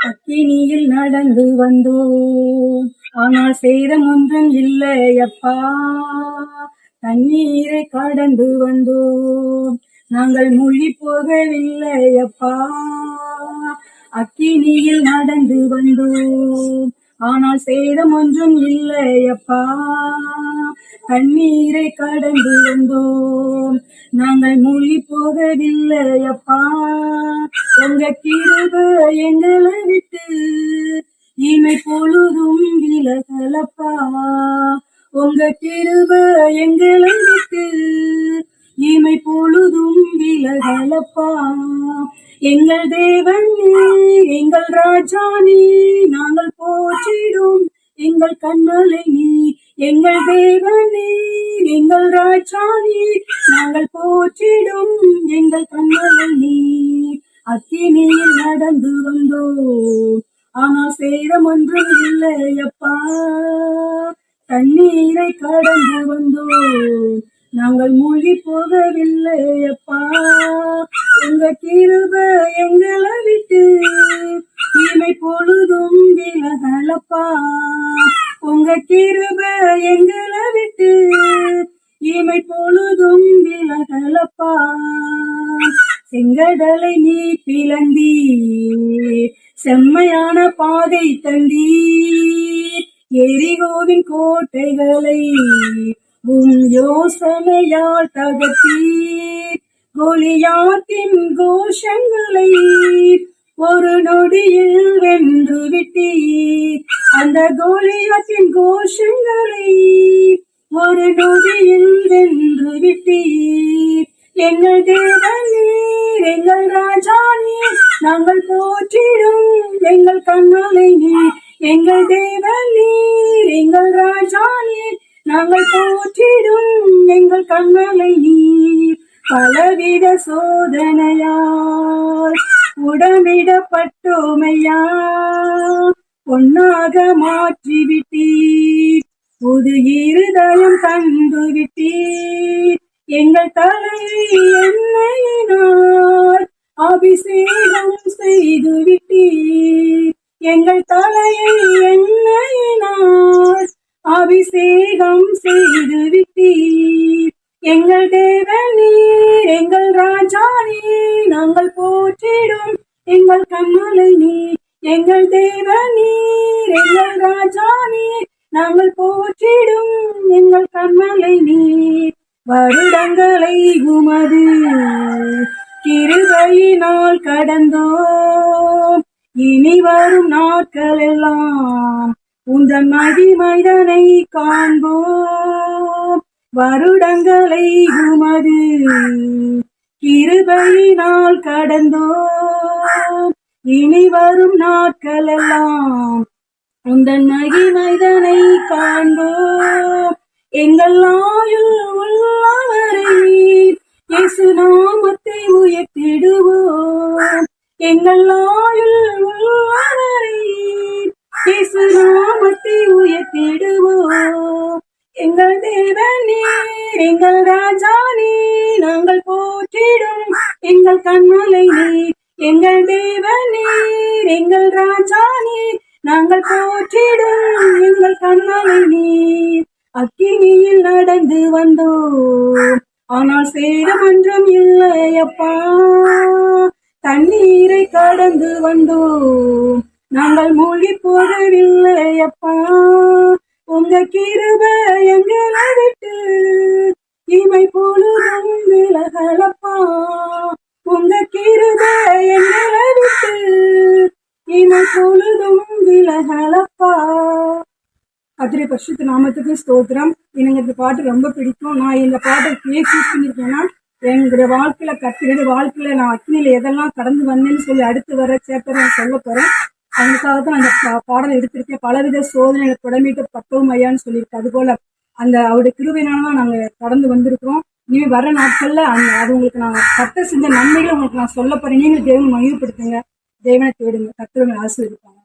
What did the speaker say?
அக்கினியில் நடந்து வந்தோம், ஆனால் சேதம் ஒன்றும் இல்லையப்பா. தண்ணீரை கடந்து வந்தோம், நாங்கள் மூழ்கி போகவில்லையப்பா. அக்கினியில் நடந்து வந்தோம், ஆனால் சேதம் ஒன்றும் இல்லையப்பா. தண்ணீரை கடந்து வந்தோம், நாங்கள் மூழ்கி போகவில்லையப்பா. உங்க கிருபை எங்களை விட்டு இமை பொழுதும் விலகலப்பா. உங்க கிருபை எங்களை விட்டு இமை பொழுதும் விலகலப்பா. எங்கள் தேவனே, எங்கள் ராஜானே, நாங்கள் போற்றிடும் எங்கள் கண்மலை நீ. எங்கள் தேவனே, எங்கள் ராஜானே, நாங்கள் போற்றிடும் எங்கள் கண்மலை நீ. அக்கினியில் நடந்து வந்தோம், ஆனால் சேதம் ஒன்றும் இல்லையப்பா. தண்ணீரை கடந்து வந்தோம், நாங்கள் மூழ்கி போகவில்லையப்பா. உங்க கிருபை எங்களை விட்டு இமை பொழுதும் விலகலப்பா. உங்க கிருபை எங்களை விட்டு இமை பொழுதும் விலகலப்பா. செங்கடலை நீ பிளந்தீர், செம்மையான பாதை தந்தீர். எரிகோவின் கோட்டைகளை உம் யோசனையால் தகர்த்தீர். கோலியாத்தின் கோஷங்களை ஒரு நொடியில் வென்று விட்டீர். அந்த கோலியாத்தின் கோஷங்களை ஒரு நொடியில் வென்று விட்டீர். எங்கள் தேவனீர், எங்கள் ராஜானீர், நாங்கள் போற்றிடும் எங்கள் கண்மலை நீர். எங்கள் தேவனீர், எங்கள் ராஜானீர், நாங்கள் போற்றிடும் எங்கள் கண்மலை நீர். பலவித சோதனையால் உடமிடப்பட்டோமையா, பொன்னாக மாற்றிவிட்டீர். புது இருதயம் தந்து விட்டீர். எங்கள் தலையை எண்ணெயினால் அபிஷேகம் செய்து விட்டீர். எங்கள் தலையை எண்ணெயினால் அபிஷேகம் செய்து விட்டீர். எங்கள் தேவனீர், எங்கள் ராஜானீர், நாங்கள் போற்றிடும் எங்கள் கண்மலை நீர். எங்கள் தேவனீர், எங்கள் ராஜானீர், நாங்கள் போற்றிடும் எங்கள் கண்மலை நீர். வருடங்களை உமது கிருபையினால் கடந்தோம், இனி வரும் நாட்கள் எல்லாம் உந்தன் மகிமைதனை காண்போம். வருடங்களை உமது கிருபையினால் கடந்தோம், இனி வரும் நாட்கள் எல்லாம் உந்தன் மகிமைதனை காண்போம். எங்கள் ஆயுள் உள்ளவரை இயேசு நாமத்தை உயர்த்திடுவோம். எங்கள் ஆயுள் உள்ளவரை இயேசு நாமத்தை உயர்த்திடுவோம். எங்கள் தேவனீர், எங்கள் ராஜானீர், நாங்கள் போற்றிடும் எங்கள் கண்மலை நீர். எங்கள் தேவனீர், எங்கள் ராஜானீர், நாங்கள் போற்றிடும் எங்கள் கண்மலை நீர். அக்கினியில் நடந்து வந்தோம், ஆனால் சேதம் ஒன்றும் இல்லையப்பா. தண்ணீரை கடந்து வந்தோம், நாங்கள் மூழ்கி போகவில்லையப்பா. உங்க கிருபை எங்களை விட்டு இமை பொழுதும் விலகலப்பா. உங்க கிருபை எங்களை விட்டு இமை பொழுதும் விலகலப்பா. கர்த்தருடைய பரிசுத்த நாமத்துக்கு ஸ்தோத்திரம். எனக்கு இந்த பாட்டு ரொம்ப பிடிக்கும். நான் இந்த பாட்டை சூஸ் பண்ணியிருக்கேன்னா, எங்களுடைய வாழ்க்கையில கர்த்தருடைய வாழ்க்கையில நான் அக்கினியில எதெல்லாம் கடந்து வந்தேன்னு சொல்லி அடுத்து வர சேப்பரை நான் சொல்ல போறேன். அதுக்காக தான் அந்த பாடலை எடுத்திருக்கேன். பலவித சோதனைகளை தொடமிட்டு பட்டோம் ஐயான்னு சொல்லியிருக்கேன். அது போல அந்த அவருடைய கிருபையினாலதான் நாங்க கடந்து வந்திருக்கிறோம். இனிமே வர நாட்கள்ல அது உங்களுக்கு நான் கர்த்தர் செஞ்ச நன்மைகளை உங்களுக்கு நான் சொல்ல போறேன். நீங்க தேவனை மகிழ்ப்படுத்துங்க, தேவனை தேடுங்க, கர்த்தரை ஆசீர்வதிப்பாங்க.